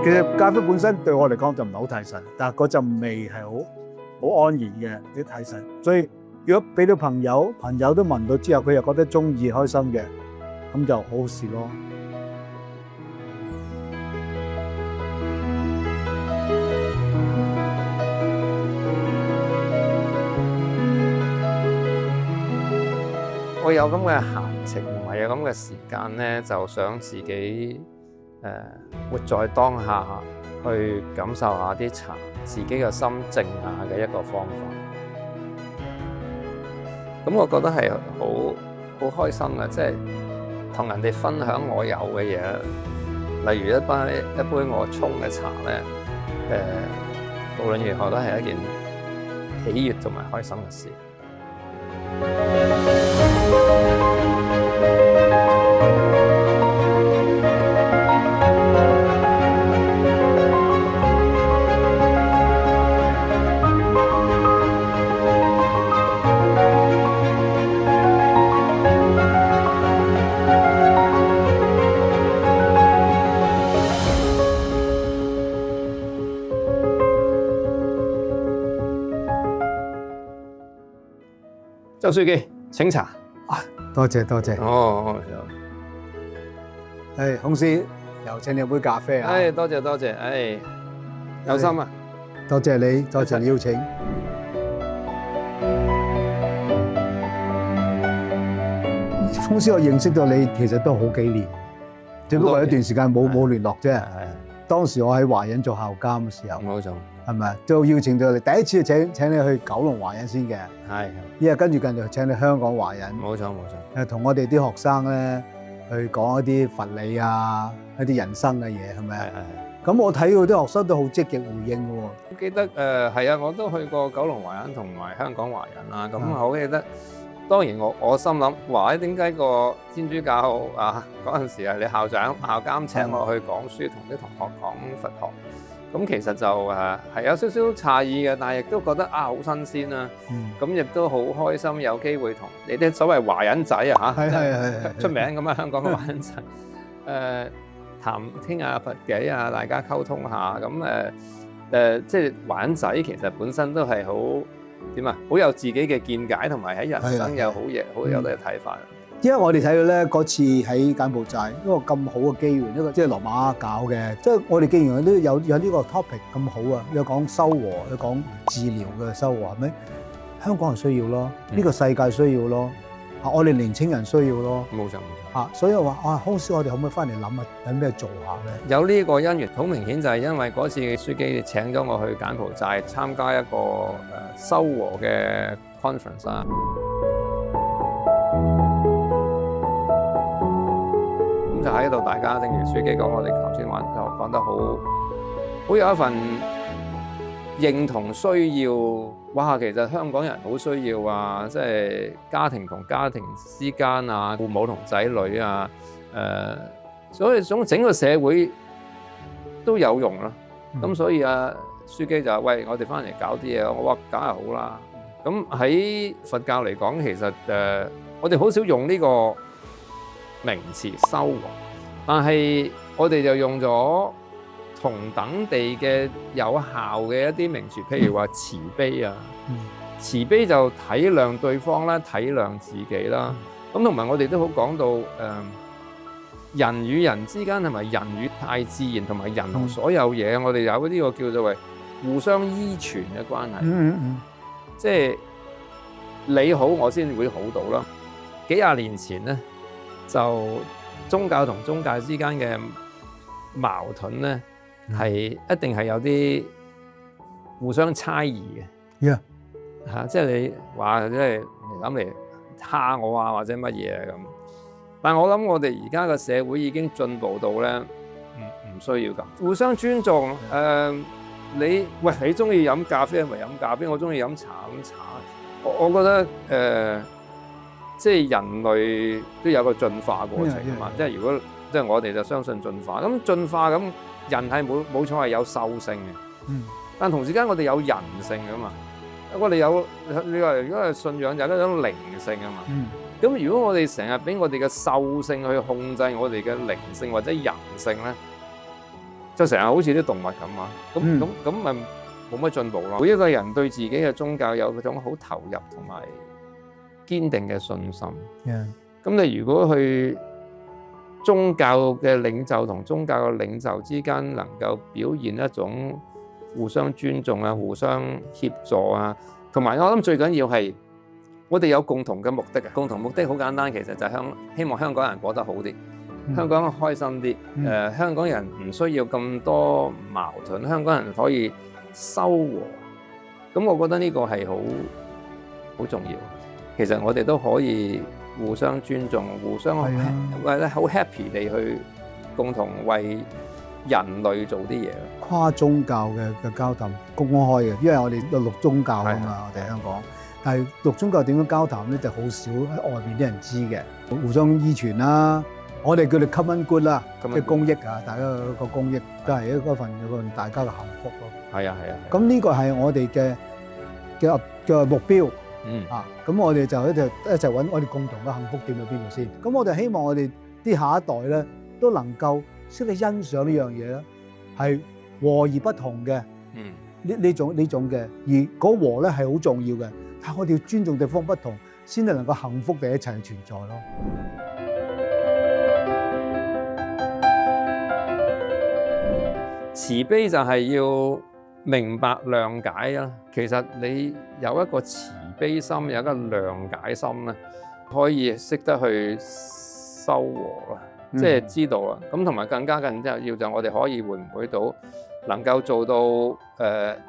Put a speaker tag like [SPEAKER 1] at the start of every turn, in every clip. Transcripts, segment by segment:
[SPEAKER 1] 其實咖啡本身對我嚟講就唔係好提神，但係嗰陣味係好安然嘅啲提神。所以如果俾到朋友都聞到之後，佢又覺得中意開心嘅，咁就好事咯。
[SPEAKER 2] 我有咁嘅閒情同埋有咁嘅時間咧，就想自己活在當下，去感受下啲茶，自己嘅心靜下嘅一個方法。咁我覺得係好開心嘅，即係同人哋分享我有嘅嘢，例如一杯我沖嘅茶咧，無論如何都係一件喜悅同埋開心嘅事。周書記，請茶。
[SPEAKER 1] 多謝多謝。
[SPEAKER 2] 哦，
[SPEAKER 1] 孔師又請你杯咖啡啊！
[SPEAKER 2] 多謝多謝，有心啊！
[SPEAKER 1] 多謝你，多謝你邀請。孔師，我認識到你其實都好幾年，只不過一段時間冇聯絡啫。當時我喺華仁做校監嘅時候，
[SPEAKER 2] 冇錯，
[SPEAKER 1] 係咪都邀請咗你？第一次請你去九龍華仁先嘅，
[SPEAKER 2] 係。
[SPEAKER 1] 因為跟住近就請你香港華仁，
[SPEAKER 2] 冇錯。
[SPEAKER 1] 同我哋啲學生咧去講一啲佛理啊，一啲人生嘅嘢，係咪？係。咁我睇到啲學生都好積極回應嘅喎。
[SPEAKER 2] 我記得係啊，我都去過九龍華仁同埋香港華仁啦。咁我好記得，當然我心諗，哇！點解個天主教嗰陣時係你校監請我去講書，同啲同學講佛學。咁其實就係有少少詫異嘅，但係亦都覺得好新鮮啦。咁亦都好開心有機會同你啲所謂華仁仔係出名咁啊，香港嘅華仁仔傾下佛偈啊，大家溝通下。咁即係華仁仔其實本身都係好有自己嘅見解，同埋喺人生有好有啲睇法。
[SPEAKER 1] 因為我哋睇到咧嗰次喺柬埔寨一個咁好嘅機會，一個即係羅馬搞嘅，即係我哋既然都有呢個 topic 咁好啊，有講修和，有講治療嘅修和，係咪？香港人需要咯，呢個世界需要咯，我哋年青人需要咯，
[SPEAKER 2] 冇錯。
[SPEAKER 1] 所以我話孔師，我哋可唔可以翻嚟諗下有咩做下咧？
[SPEAKER 2] 有呢個因緣，好明顯就係因為嗰次書記請咗我去柬埔寨參加一個修和嘅 conference 啊。就喺度，大家正如書記講，我哋頭先講得好有一份認同需要。哇！其實香港人好需要啊，即係家庭同家庭之間啊，父母同仔女啊，所以整個社會都有用啦。咁所以書記就話：喂，我哋翻嚟搞啲嘢。我話：梗係好啦。咁喺佛教嚟講，其實我哋好少用呢個名詞修和，但係我哋就用咗同等地嘅有效嘅一啲名詞，譬如話慈悲啊，慈悲就體諒對方啦，體諒自己啦。咁同埋我哋都好講到人與人之間，同埋人與大自然，同埋人同所有嘢，我哋有呢個叫做為互相依存嘅關係。即係你好，我先會好到啦。幾廿年前咧，就宗教同宗教之間嘅矛盾咧，係一定係有啲互相猜疑嘅。即係你話即係諗嚟蝦我啊，或者乜嘢咁。但係我諗我哋而家嘅社會已經進步到咧，唔需要咁互相尊重。你中意飲咖啡咪飲咖啡，我中意飲茶咁茶。我覺得即係人類都有個進化過程啊嘛。即係如果即係我哋就相信進化。咁進化咁人係冇錯係有獸性嘅。但同時間我哋有人性㗎嘛。我哋有你話如果係信仰就係一種靈性啊嘛。咁如果我哋成日俾我哋嘅獸性去控制我哋嘅靈性或者人性咧，就成日好似啲動物咁啊。咁咪冇乜進步咯。每一個人對自己嘅宗教有嗰種好投入同埋堅定嘅信心。咁你如果去宗教嘅領袖同宗教嘅領袖之間能夠表現一種互相尊重啊、互相協助啊，同埋我諗最緊要係我哋有共同嘅目的啊！共同目的好簡單，其實就係希望香港人過得好啲，香港人開心啲。香港人唔需要咁多矛盾，香港人可以修和。咁我覺得呢個係好重要。其實我哋都可以互相尊重，互相或者好 happy 地去共同為人類做啲嘢。
[SPEAKER 1] 跨宗教嘅交談公開嘅，因為我哋有6宗教啊嘛，我哋香港。但係6宗教點樣交談咧，就好少喺外邊啲人知嘅，互相依存啦。我哋叫你 common good 啦，即係公益啊，大家個公益都係一份大家嘅幸福咯。
[SPEAKER 2] 係啊。
[SPEAKER 1] 咁呢個係我哋嘅目標。咁我哋就一齊揾我哋共同嘅幸福點喺邊度先。咁我哋希望我哋啲下一代咧都能夠識得欣賞呢樣嘢啦，係和而不同嘅。呢種嘅，而嗰和咧係好重要嘅。但係我哋要尊重對方不同，先至能夠幸福地一齊存在咯。
[SPEAKER 2] 慈悲就係要明白諒解啊。其實你有一個慈悲心，有一個諒解心咧，可以識得去修和啦，即係知道啦。咁同埋更加緊要就我哋可以會唔會到能夠做到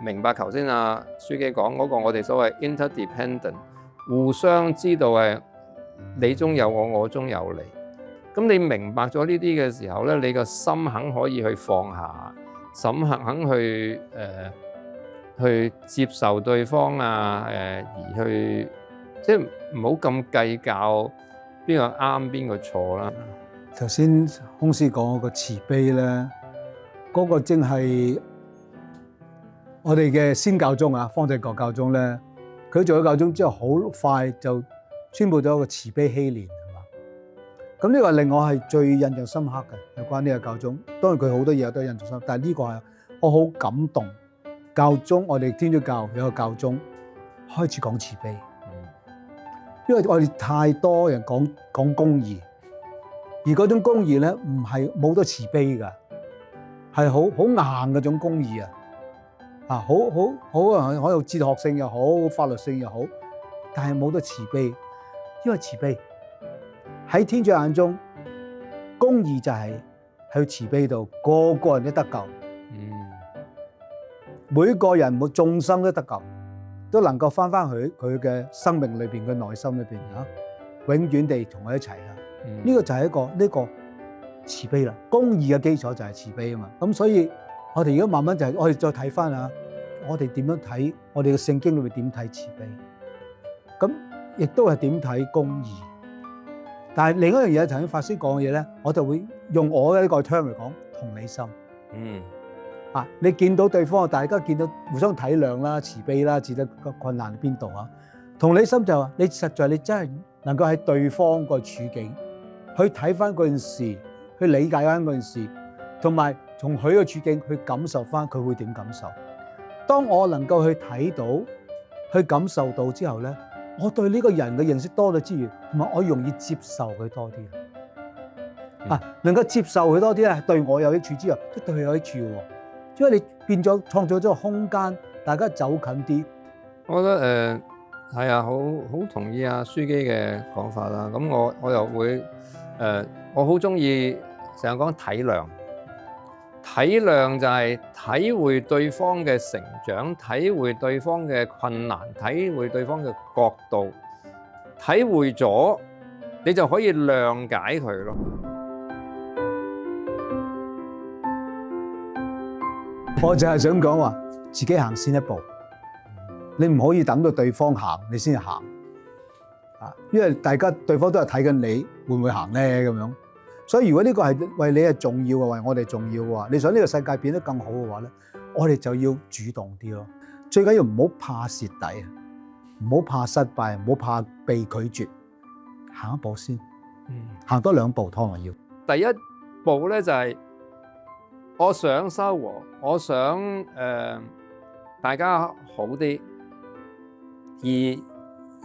[SPEAKER 2] 明白頭先書記講嗰個我哋所謂 interdependent， 互相知道係你中有我，我中有你。咁你明白咗呢啲嘅時候咧，你個心肯可以去放下，心肯去接受對方而去即係唔好咁計較邊個啱邊個錯啦。
[SPEAKER 1] 頭先空師講嗰個慈悲咧，嗰個正係我哋嘅先教宗方濟各教宗咧，佢做咗教宗之後，好快就宣佈咗一個慈悲禧年，係嘛？咁呢個令我係最印象深刻嘅，有關呢個教宗。當然佢好多嘢都印象深刻，但係呢個係我好感動。教宗，我哋天主教有個教宗開始講慈悲，因為我哋太多人講公義，而嗰種公義咧唔係冇得慈悲㗎，係好硬嗰種公義啊，好有哲學性又好，法律性又好，但係冇得慈悲，因為慈悲喺天主眼中，公義就係喺慈悲度，個個人都得救。每個人每眾生都得救，都能夠翻去佢嘅生命裏邊嘅內心裏邊永遠地同佢一齊啦。呢個就係呢個慈悲啦。公義嘅基礎就係慈悲啊嘛。咁所以我哋而家慢慢就係我哋再睇翻我哋點樣睇我哋嘅聖經裏面點睇慈悲，咁亦都係點睇公義。但係另一樣嘢，頭先法師講嘅嘢咧，我就會用我嘅呢個 term 嚟講同理心。你見到對方，大家見到互相體諒啦、慈悲啦，知得個困難喺邊度啊？同理心就係話，你實在你真係能夠喺對方個處境去睇翻嗰件事，去理解翻嗰件事，同埋從佢個處境去感受翻佢會點感受。當我能夠去睇到、去感受到之後咧，我對呢個人嘅認識多咗之餘，同埋我容易接受佢多啲。能夠接受佢多啲咧，對我有益處之外，都對佢有益處喎。因為你變咗創造咗個空間，大家走近啲。
[SPEAKER 2] 我覺得係啊，好同意書記嘅講法啦。咁我又會我好中意成日講體諒。體諒就係體會對方嘅成長，體會對方嘅困難，體會對方嘅角度，體會咗你就可以諒解佢咯。
[SPEAKER 1] 我就係想講話，自己行先一步，你唔可以等到對方行，你先行因為對方都係睇緊你會唔會行咧咁樣。所以如果呢個係為你係重要嘅，為我哋重要嘅話，你想呢個世界變得更好嘅話咧，我哋就要主動啲咯。最緊要唔好怕蝕底，唔好怕失敗，唔好怕被拒絕，行一步先，行多2步，可能要。
[SPEAKER 2] 第一步咧就係我想修和，我想大家好啲，而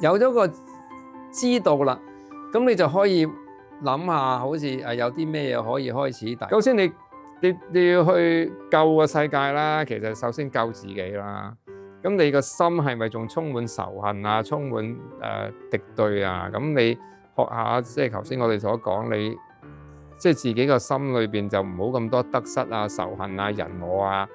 [SPEAKER 2] 有咗個知道啦，咁你就可以諗下，好似有啲咩嘢可以開始。首先你要去救個世界啦，其實首先救自己啦。咁你個心係咪仲充滿仇恨啊？充滿敵對啊？咁你學下，即係頭先我哋所講，你即係自己個心裏邊就唔好咁多得失啊、仇恨啊、人我啊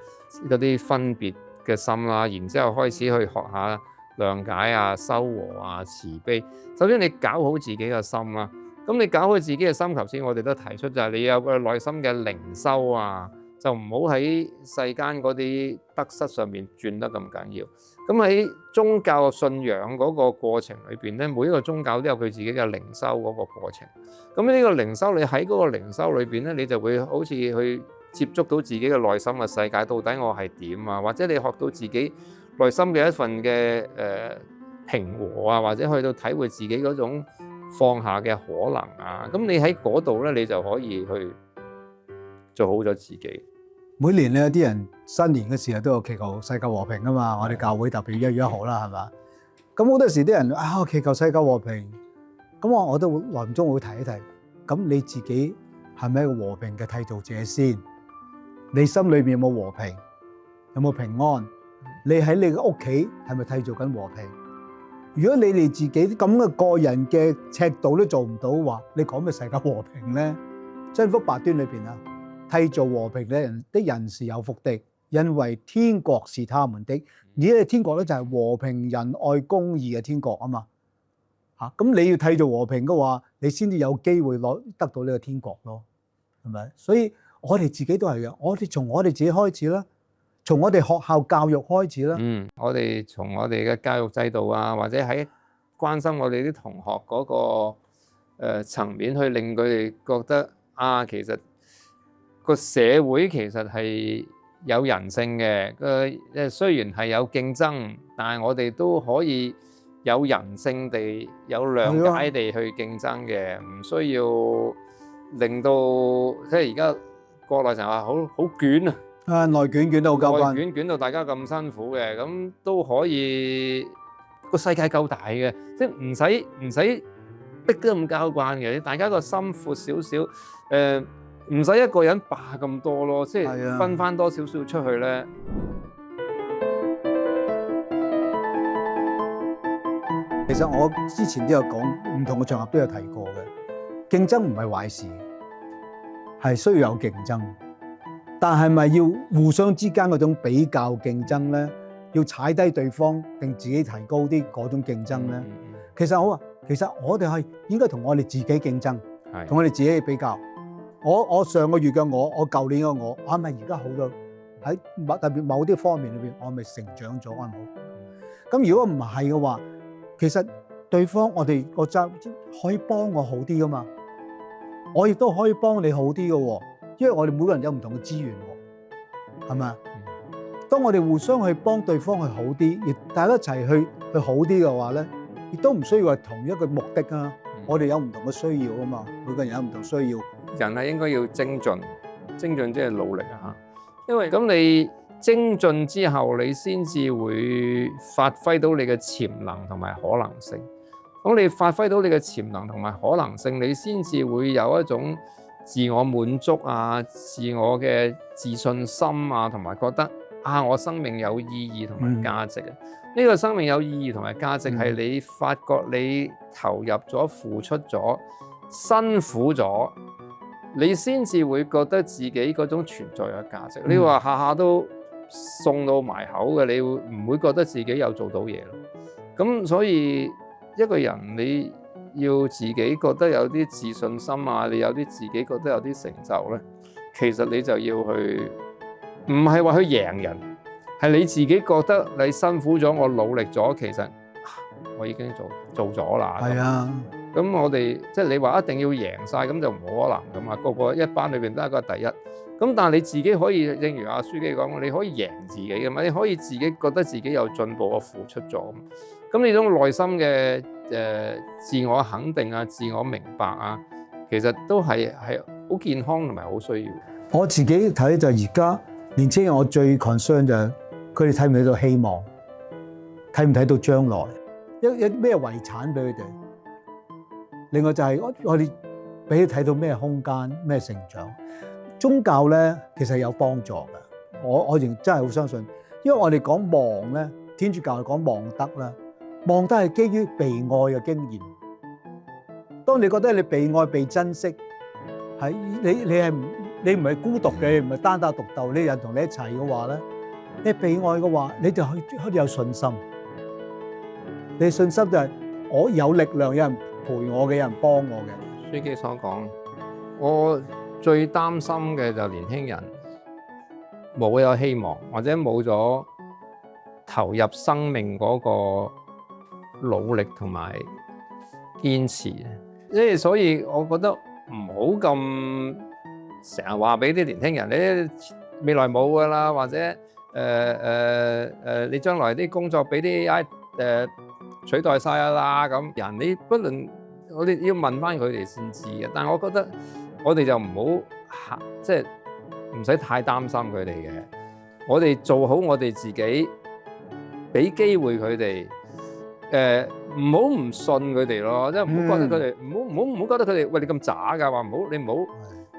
[SPEAKER 2] 嗰啲分別嘅心啦。然之後開始去學下諒解啊、修和啊、慈悲。首先你搞好自己嘅心啦。咁你搞好自己嘅心，頭先我哋都提出就係你有個內心嘅靈修啊。就唔好喺世間嗰啲得失上面轉得咁緊要。咁喺宗教信仰嗰個過程裏邊咧，每一個宗教都有佢自己嘅靈修嗰個過程。咁呢個靈修，你喺嗰個靈修裏邊咧，你就會好似去接觸到自己嘅內心嘅世界，到底我係點啊？或者你學到自己內心嘅一份嘅平和啊，或者去到體會自己嗰種放下嘅可能啊。咁你喺嗰度咧，你就可以去做好咗自己。
[SPEAKER 1] 每年咧，啲人新年嘅時候都有祈求世界和平啊嘛。我哋教會特別1月1號啦，係嘛？咁好多時啲人祈求世界和平，咁我都耐唔中會提一提。咁你自己係咪一個和平嘅締造者先？你心裏面有冇和平？有冇平安？你喺你嘅屋企係咪締造緊和平？如果你哋自己咁嘅個人嘅尺度都做唔到話，你講咩世界和平咧？真福八端裏邊啊！締造和平的人是有福的，因為天國是他們的。而呢個天國咧就係和平、仁愛、公義嘅天國啊嘛。咁你要締造和平嘅話，你先至有機會得到呢個天國咯，係咪？所以我哋自己都係嘅，我哋從我哋自己開始啦，從我哋學校教育開始啦。
[SPEAKER 2] 我哋從我哋嘅教育制度啊，或者喺關心我哋啲同學嗰個層面，去令佢哋覺得其實個社會其實係有人性嘅，雖然係有競爭，但係我哋都可以有人性地、有諒解地去競爭嘅，唔需要令到即係而家國內成日話好捲啊，
[SPEAKER 1] 內卷都好交關，
[SPEAKER 2] 內卷到大家咁辛苦嘅，咁都可以個世界夠大嘅，即係唔使逼得咁交關嘅，大家個心闊少少，唔使一個人霸咁多咯，即係分翻多少少出去咧。
[SPEAKER 1] 其實我之前都有講，唔同嘅場合都有提過嘅，競爭唔係壞事，係需要有競爭，但係咪要互相之間嗰種比較競爭咧？要踩低對方定自己提高啲嗰種競爭咧？其實我哋係應該同我哋自己競爭，同我哋自己比較。我上個月嘅我舊年嘅我係咪而家好咗？喺特別某啲方面裏邊，我係咪成長咗？我係冇。咁如果唔係嘅話，其實對方我哋個責可以幫我好啲噶嘛，我亦都可以幫你好啲嘅喎，因為我哋每個人有唔同嘅資源喎，係咪？當我哋互相去幫對方去好啲，亦大家一齊去好啲嘅話咧，亦都唔需要話同一個目的啊。我哋有唔同嘅需要啊嘛，每個人有唔同需要。
[SPEAKER 2] 人係應該要精進，精進即係努力啊！因為咁你精進之後，你先至會發揮到你嘅潛能同埋可能性。咁你發揮到你嘅潛能同埋可能性，你先至會有一種自我滿足啊、自我嘅自信心啊，同埋覺得我生命有意義同埋價值啊！呢個生命有意義同埋價值係你發覺你投入咗、付出咗、辛苦咗，你先至會覺得自己嗰種存在嘅價值。你話下下都送到埋口嘅，你會唔會覺得自己有做到嘢咯？咁所以一個人你要自己覺得有啲自信心啊，你有啲自己覺得有啲成就咧，其實你就要去，唔係話去贏人，係你自己覺得你辛苦咗，我努力咗，其實我已經做咗啦。係啊。咁我哋即係你話一定要贏晒，咁就唔可能噶嘛。個個一班裏邊都係一個第一。咁但係你自己可以，正如阿書記講，你可以贏自己噶嘛。你可以自己覺得自己有進步，我付出咗。咁呢種內心嘅自我肯定啊、自我明白啊，其實都係好健康同埋好需要。
[SPEAKER 1] 我自己睇就係而家年青人，我最 concern 就係佢哋睇唔睇到希望，睇唔睇到將來，一咩遺產俾佢哋。另外就係我哋俾佢睇到咩空間、咩成長。宗教咧其實有幫助嘅，我認真係好相信，因為我哋講望咧，天主教係講望德啦，望德係基於被愛嘅經驗。當你覺得你被愛、被珍惜，係你唔係孤獨嘅，唔係單打獨鬥，你有人同你一齊嘅話咧，你被愛嘅話，你就開始有信心。你信心就係我有力量，有人陪我嘅，有人幫我嘅。
[SPEAKER 2] 書記所講，我最擔心嘅就年輕人冇有希望，或者冇咗投入生命嗰個努力同埋堅持。即係所以，我覺得唔好咁成日話俾啲年輕人，你未來冇噶啦，或者你將來啲工作俾啲AI取代晒啦咁。人你不論我哋要問翻佢哋先知嘅，但係我覺得我哋就唔好即係唔使太擔心佢哋嘅。我哋做好我哋自己，俾機會佢哋。唔好唔信佢哋咯，即係唔好覺得佢哋，唔好覺得佢哋喂你咁渣㗎，話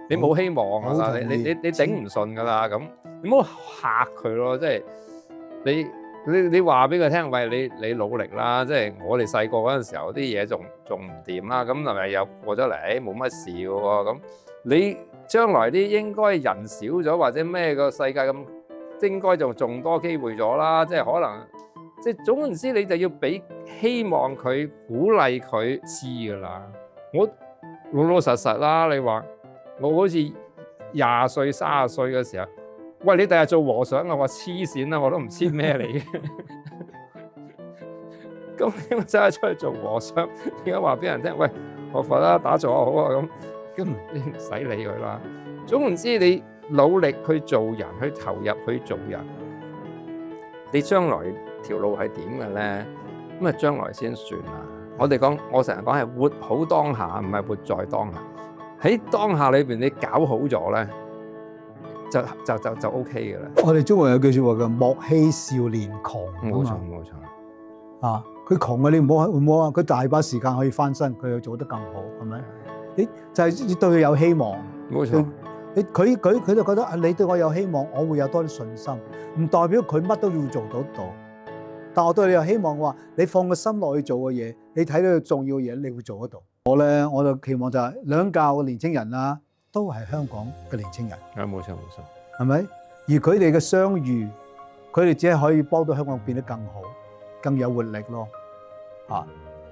[SPEAKER 2] 你冇希望啊，你頂唔順㗎啦咁，你唔好嚇佢咯，即係你話俾佢聽，喂你努力啦，即係我哋細個嗰陣時候啲嘢仲唔掂啦，咁係咪又過咗嚟？冇乜事嘅喎，咁你將來啲應該人少咗或者咩個世界咁，應該仲多機會咗啦，即係可能。即係總言之，你就要俾希望佢，鼓勵佢知噶啦。我老老實實啦，你話我好似20歲、30歲嘅時候，喂你第日做和尚啊，我話黐線啦，我都唔知咩嚟嘅。咁你真係出去做和尚，點解話俾人聽？喂學佛啦，打坐好啊咁你唔使理佢啦。總言之，你努力去做人，去投入去做人，你將來條路係點嘅咧？咁啊，將來先算啦。我成日講係活好當下，唔係活在當下。喺當下裏邊，你搞好咗咧，就 OK 嘅啦。
[SPEAKER 1] 我哋中國有句説話叫莫欺少年窮。
[SPEAKER 2] 冇錯。
[SPEAKER 1] 啊，佢窮嘅你唔好話，佢大把時間可以翻身，佢又做得更好，係咪？你就係對佢有希望。
[SPEAKER 2] 冇錯。
[SPEAKER 1] 佢就覺得你對我有希望，我會有多啲信心。唔代表佢乜都要做到。但我對你有希望嘅話，你放個心落去做嘅嘢，你睇到重要嘅嘢，你會做得到。我就期望就係兩教嘅年青人啦，都係香港嘅年青人。
[SPEAKER 2] 冇錯，
[SPEAKER 1] 係咪？而佢哋嘅相遇，佢哋只係可以幫到香港變得更好、更有活力咯。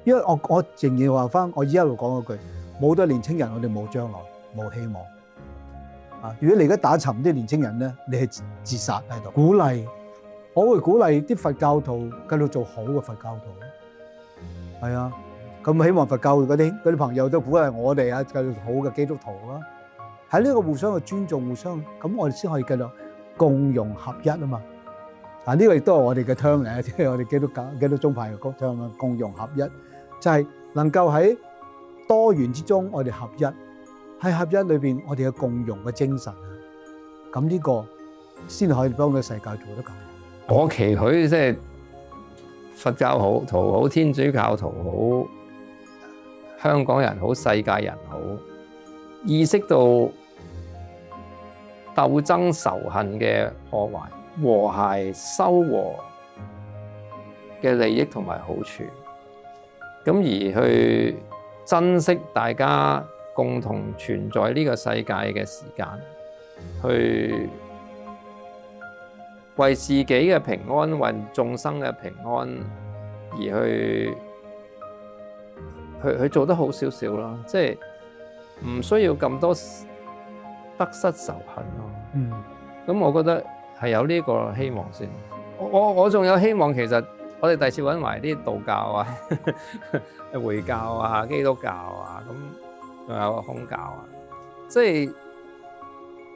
[SPEAKER 1] 因為我仍然話翻，我一路講嗰句，冇咗年青人，我哋冇將來，冇希望。如果你而家打沉啲年青人咧，你係自殺喺度。鼓勵，我會鼓勵啲佛教徒繼續做好嘅佛教徒。係啊，咁希望佛教嗰啲朋友都鼓勵我哋繼續好嘅基督徒啦。喺呢個互相嘅尊重，咁我哋先可以繼續共融合一啊嘛。呢個亦都係我哋嘅 term 嚟，即係我哋基督宗派嘅 term 啦。共融合一就係能夠喺多元之中，我哋合一。喺合一裏邊，我哋嘅共融嘅精神啊，咁呢個先可以幫到世界做得更好。
[SPEAKER 2] 我期許即係佛教徒好，天主教徒好，香港人好，世界人好，意識到鬥爭仇恨嘅破壞，和諧修和嘅利益同埋好處，咁而去珍惜大家共同存在呢個世界嘅時間，去為自己嘅平安、為眾生嘅平安而去做得好少少咯，即係唔需要咁多得失仇恨咯。咁我覺得係有呢個希望先。我仲有希望，其實我哋第次揾埋啲道教啊、回教啊、基督教啊咁。仲有空教啊，即係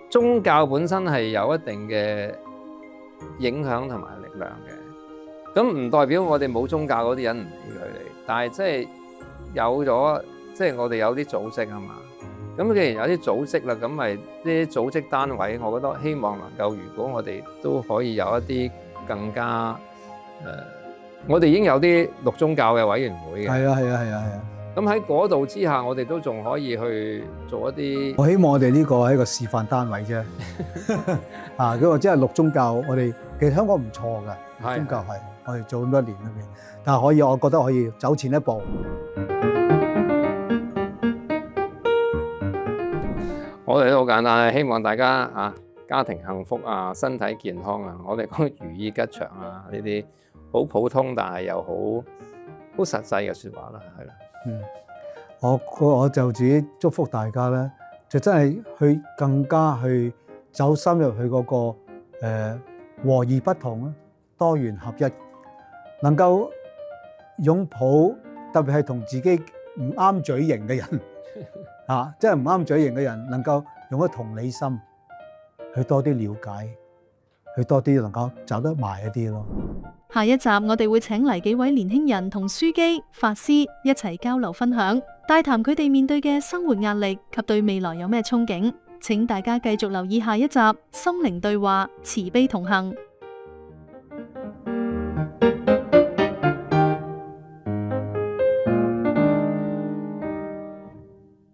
[SPEAKER 2] 宗教本身係有一定嘅影響同埋力量嘅。咁唔代表我哋冇宗教嗰啲人唔理佢哋，但係即係有咗，即係我哋有啲組織啊嘛。咁既然有啲組織啦，咁咪呢啲組織單位，我覺得希望能夠，如果我哋都可以有一啲更加我哋已經有啲陸宗教嘅委員會嘅。
[SPEAKER 1] 係啊。
[SPEAKER 2] 咁喺嗰度之下，我哋都仲可以去做一啲。
[SPEAKER 1] 我希望我哋呢個係一個示範單位啫。啊，佢話即係陸宗教，我哋其實香港唔錯㗎，陸宗教係我哋做咁多年裏邊，但係可以，我覺得可以走前一步。
[SPEAKER 2] 我哋都好簡單，希望大家家庭幸福啊，身體健康啊，我哋講如意吉祥啊，呢啲好普通但係又好實際嘅説話啦，係啦。
[SPEAKER 1] 我就自己祝福大家咧，就真係去更加去走深入去嗰個和而不同啊，多元合一，能夠擁抱，特別係同自己唔啱嘴型嘅人即係唔啱嘴型嘅人，能夠用一同理心去多啲了解，去多啲能夠走得埋一啲咯。
[SPEAKER 3] 下一集我哋會請嚟幾位年輕人同樞機、法師一齊交流分享，帶談佢哋面對嘅生活壓力及對未來有咩憧憬。請大家繼續留意下一集《心靈對話》，慈悲同行。